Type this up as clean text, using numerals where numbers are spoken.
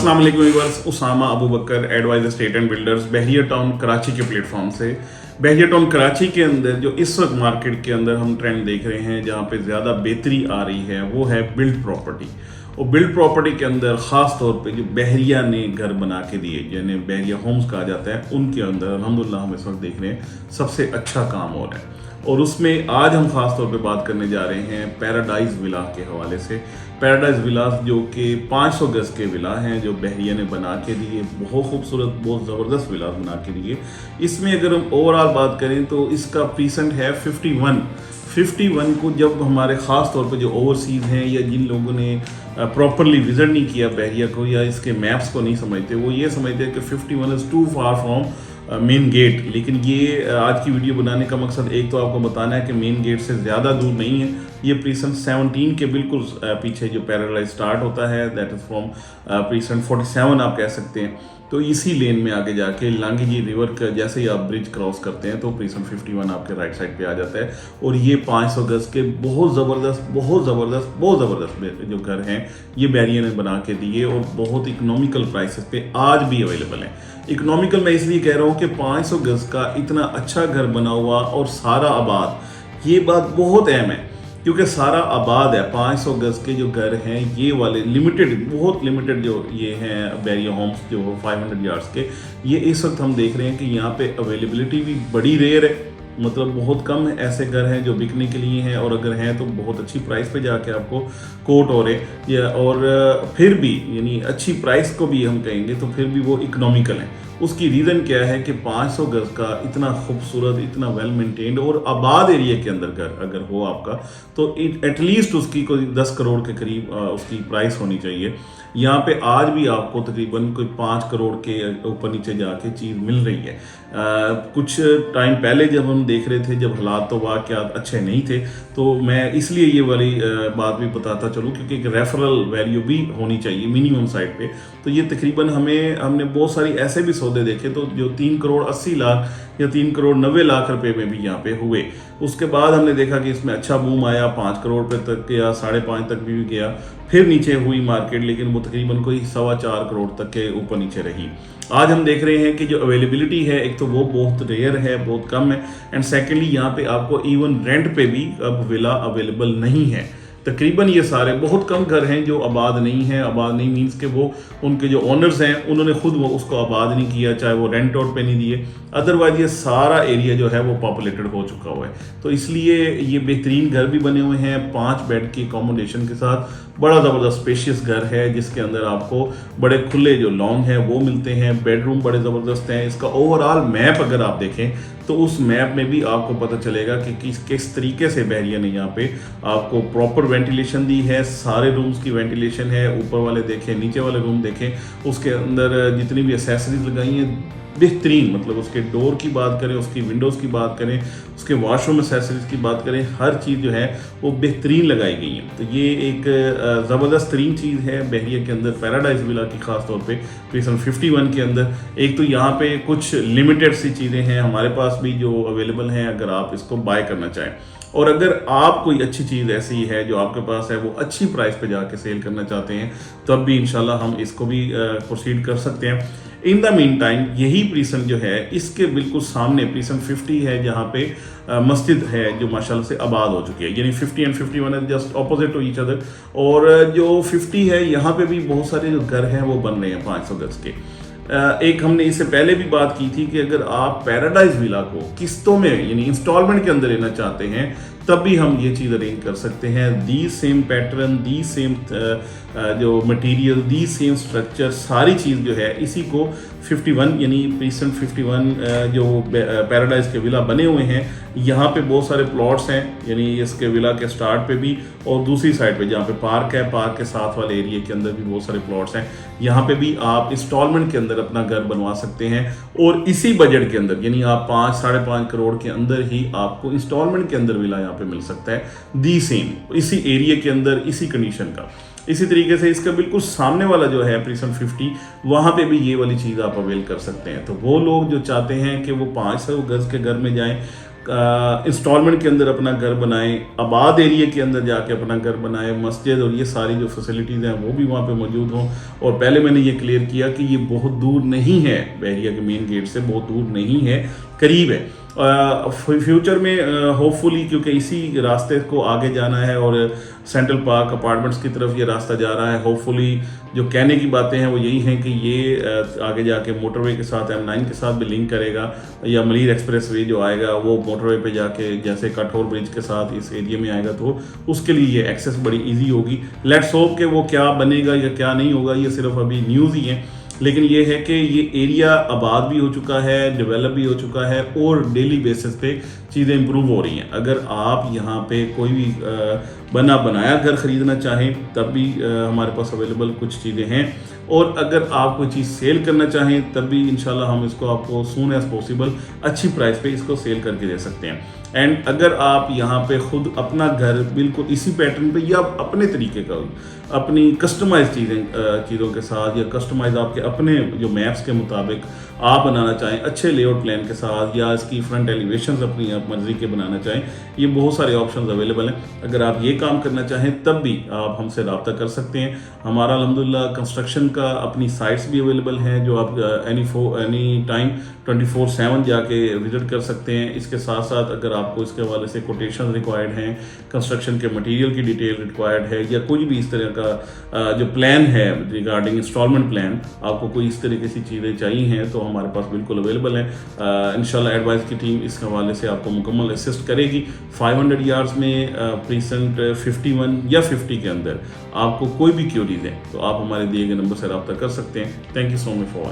अस्सलाम वालेकुम viewers, Usama Abu Bakr advisor estate and builders Bahria Town Karachi के प्लेटफॉर्म से। बहरिया टाउन कराची के अंदर जो इस वक्त मार्केट के अंदर हम ट्रेंड देख रहे हैं, जहाँ पे ज़्यादा बेहतरी आ रही है, वो है बिल्ड प्रॉपर्टी। और बिल्ड प्रॉपर्टी के अंदर ख़ास तौर पे जो बहरिया ने घर बना के दिए, जिन्हें बहरिया होम्स कहा जाता है, उनके अंदर अल्हम्दुलिल्लाह हम इस वक्त देख रहे हैं सबसे अच्छा काम हो रहा है। और उसमें आज हम ख़ास तौर पे बात करने जा रहे हैं पैराडाइज विला के हवाले से। पैराडाइज विलास जो कि 500 गज के विला हैं, जो बहरिया ने बना के दिए, बहुत खूबसूरत, बहुत ज़बरदस्त विला बना के दिए। इसमें अगर हम ओवरऑल बात करें तो इसका प्रीसेंट है 51 को। जब हमारे ख़ास तौर पे जो ओवरसीज़ हैं या जिन लोगों ने प्रॉपरली विज़िट नहीं किया बहरिया को या इसके मैप्स को नहीं समझते, वो ये समझते हैं कि 51 is too far from main gate. लेकिन ये आज की वीडियो बनाने का मकसद एक तो आपको बताना है कि मेन गेट से ज़्यादा दूर नहीं है। ये प्रीसेंट 17 के बिल्कुल पीछे जो पैराडाइज स्टार्ट होता है, दैट इज़ फ्रॉम प्रीसेंट 47 आप कह सकते हैं। तो इसी लेन में आगे जाके लांगीजी रिवर का जैसे ही आप ब्रिज क्रॉस करते हैं तो प्रीसेंट 51 आपके राइट साइड पे आ जाता है। और ये 500 गज के बहुत ज़बरदस्त जो घर हैं, ये बहरिया ने बना के दिए और बहुत इकोनॉमिकल प्राइसेस पे आज भी अवेलेबल हैं। इकोनॉमिकल मैं इसलिए कह रहा हूँ कि 500 गज का इतना अच्छा घर बना हुआ और सारा आबाद, ये बात बहुत अहम है क्योंकि सारा आबाद है। 500 गज के जो घर हैं, ये वाले बहुत लिमिटेड जो ये हैं बहरिया होम्स जो 500 यार्ड्स के, ये इस वक्त हम देख रहे हैं कि यहाँ पे अवेलेबिलिटी भी बड़ी रेयर है। मतलब बहुत कम ऐसे घर हैं जो बिकने के लिए हैं, और अगर हैं तो बहुत अच्छी प्राइस पे जाके आपको कोट हो रहे या और फिर भी यानी अच्छी प्राइस को भी हम कहेंगे तो फिर भी वो इकोनॉमिकल हैं। उसकी रीज़न क्या है कि 500 गज का इतना खूबसूरत, इतना वेल मेंटेन्ड और आबाद एरिया के अंदर घर अगर हो आपका, तो एटलीस्ट उसकी कोई 10 करोड़ के करीब उसकी प्राइस होनी चाहिए। यहाँ पे आज भी आपको तकरीबन कोई 5 करोड़ के ऊपर नीचे जाके चीज़ मिल रही है। कुछ टाइम पहले जब हम देख रहे थे, जब हालात तो वाक़यात अच्छे नहीं थे, तो मैं इसलिए ये वाली बात भी बताता चलूँ क्योंकि एक रेफरल वैल्यू भी होनी चाहिए मिनिमम साइड पे। तो ये तकरीबन हमने बहुत सारी ऐसे भी सौदे देखे तो जो 3 करोड़ 80 लाख या 3 करोड़ 90 लाख रुपए में भी यहाँ पे हुए। उसके बाद हमने देखा कि इसमें अच्छा बूम आया, 5 करोड़ पे तक या 5.5 तक भी गया, फिर नीचे हुई मार्केट, लेकिन वो तकरीबन कोई 4.25 करोड़ तक के ऊपर नीचे रही। आज हम देख रहे हैं कि जो अवेलेबिलिटी है, एक तो वो बहुत रेयर है, बहुत कम है, एंड सेकेंडली यहाँ पे आपको इवन रेंट पे भी अब विला अवेलेबल नहीं है। तकरीबन ये सारे बहुत कम घर हैं जो आबाद नहीं हैं। आबाद नहीं मीन्स के वो उनके जो ओनर्स हैं उन्होंने खुद वो उसको आबाद नहीं किया, चाहे वो रेंट आउट पे नहीं दिए। अदरवाइज ये सारा एरिया जो है वो पॉपुलेटेड हो चुका हुआ है। तो इसलिए ये बेहतरीन घर भी बने हुए हैं 5 बेड की अकोमोडेशन के साथ। बड़ा ज़बरदस्त स्पेशियस घर है जिसके अंदर आपको बड़े खुले जो लॉन हैं वो मिलते हैं, बेडरूम बड़े ज़बरदस्त हैं। इसका ओवरऑल मैप अगर आप देखें तो उस मैप में भी आपको पता चलेगा कि किस तरीके से बहरिया ने यहाँ पे आपको प्रॉपर वेंटिलेशन दी है। सारे रूम्स की वेंटिलेशन है, ऊपर वाले देखें, नीचे वाले रूम देखें, उसके अंदर जितनी भी एक्सेसरीज लगाई हैं बेहतरीन। मतलब उसके डोर की बात करें, उसकी विंडोज़ की बात करें, उसके वॉशरूम एक्सेसरीज की बात करें, हर चीज़ जो है वो बेहतरीन लगाई गई है। तो ये एक ज़बरदस्त तरीन चीज़ है बहरिया के अंदर पैराडाइज विला की, ख़ास तौर पे प्रीसेंट 51 के अंदर। एक तो यहाँ पे कुछ लिमिटेड सी चीज़ें हैं हमारे पास भी जो अवेलेबल हैं अगर आप इसको बाय करना चाहें, और अगर आप कोई अच्छी चीज़ ऐसी है जो आपके पास है वो अच्छी प्राइस पे जाके सेल करना चाहते हैं, तब भी इंशाल्लाह हम इसको भी प्रोसीड कर सकते हैं। इन द मीन टाइम यही प्रीसेंट जो है इसके बिल्कुल सामने प्रीसेंट 50 है, जहाँ पे मस्जिद है जो माशाल्लाह से आबाद हो चुकी है। यानी 50 एंड 51 है just opposite to each other. और जो 50 है यहाँ पे भी बहुत सारे जो घर हैं वो बन रहे हैं 500 गज के। एक हमने इससे पहले भी बात की थी कि अगर आप पैराडाइज विला को किस्तों में यानी इंस्टॉलमेंट के अंदर लेना चाहते हैं तब भी हम ये चीज़ अरेंज कर सकते हैं। The same pattern, the same जो मटेरियल, दी सेम स्ट्रक्चर, सारी चीज़ जो है इसी को 51 यानी प्रीसेंट 51 जो पैराडाइज के विला बने हुए हैं, यहाँ पे बहुत सारे प्लॉट्स हैं। यानी इसके विला के स्टार्ट पे भी और दूसरी साइड पे जहाँ पे पार्क है, पार्क के साथ वाले एरिया के अंदर भी बहुत सारे प्लॉट्स हैं। यहाँ पे भी आप इंस्टॉलमेंट के अंदर अपना घर बनवा सकते हैं और इसी बजट के अंदर यानी आप 5-5.5 करोड़ के अंदर ही आपको इंस्टॉलमेंट के अंदर विला यहाँ पे मिल सकता है, दी सेम इसी एरिया के अंदर, इसी कंडीशन का। इसी तरीके से इसका बिल्कुल सामने वाला जो है प्रीसेंट 50, वहाँ पे भी ये वाली चीज़ आप अवेल कर सकते हैं। तो वो लोग जो चाहते हैं कि वो 500 गज के घर में जाएं इंस्टॉलमेंट के अंदर अपना घर बनाएं, आबाद एरिया के अंदर जाके अपना घर बनाएं, मस्जिद और ये सारी जो फैसिलिटीज़ हैं वो भी वहाँ पे मौजूद हों। और पहले मैंने ये क्लियर किया कि ये बहुत दूर नहीं है, बहरिया के मेन गेट से बहुत दूर नहीं है, करीब है। फ्यूचर में होपफुली, क्योंकि इसी रास्ते को आगे जाना है और सेंट्रल पार्क अपार्टमेंट्स की तरफ ये रास्ता जा रहा है, होपफुली जो कहने की बातें हैं वो यही हैं कि ये आगे जाके मोटरवे के साथ M9 के साथ भी लिंक करेगा, या मलीर एक्सप्रेसवे जो आएगा वो मोटरवे पे जाके जैसे कठोर ब्रिज के साथ इस एरिया में आएगा, तो उसके लिए ये एक्सेस बड़ी ईजी होगी। लेट्स होप कि वो क्या बनेगा या क्या नहीं होगा, ये सिर्फ अभी न्यूज़ ही है, लेकिन ये है कि ये एरिया आबाद भी हो चुका है, डेवलप भी हो चुका है और डेली बेसिस पे चीज़ें इंप्रूव हो रही हैं। अगर आप यहाँ पे कोई भी बना बनाया घर ख़रीदना चाहें तब भी हमारे पास अवेलेबल कुछ चीज़ें हैं, और अगर आप कोई चीज़ सेल करना चाहें तब भी इंशाल्लाह हम इसको आपको सून एज़ पॉसिबल अच्छी प्राइस पे इसको सेल करके दे सकते हैं। एंड अगर आप यहाँ पे खुद अपना घर बिल्कुल इसी पैटर्न पे या अपने तरीके का अपनी कस्टमाइज चीज़ों के साथ या कस्टमाइज आपके अपने जो मैप्स के मुताबिक आप बनाना चाहें, अच्छे लेआउट प्लान के साथ, या इसकी फ्रंट एलिवेशंस अपनी आप मर्जी के बनाना चाहें, ये बहुत सारे ऑप्शंस अवेलेबल हैं। अगर आप ये काम करना चाहें तब भी आप हमसे रब्ता कर सकते हैं। हमारा अल्हम्दुलिल्लाह कंस्ट्रक्शन का अपनी साइट्स भी अवेलेबल हैं जो आप एनी टाइम 24/7 जाके विजिट कर सकते हैं। इसके साथ साथ अगर आपको इसके हवाले से कोटेशन रिक्वायर्ड हैं, कंस्ट्रक्शन के मटेरियल की डिटेल रिक्वायर्ड है, या कोई भी इस तरह का जो प्लान है रिगार्डिंग इंस्टॉलमेंट प्लान, आपको कोई इस तरीके की चीज़ें चाहिए हैं तो हमारे पास बिल्कुल अवेलेबल है। इंशाल्लाह एडवाइस की टीम इस हवाले से आपको मुकम्मल असिस्ट करेगी। 500 यार्ड्स में प्रीसेंट 51 या 50 के अंदर आपको कोई भी क्यूरीज है तो आप हमारे दिए गए नंबर से रब्ता कर सकते हैं। Thank you so much for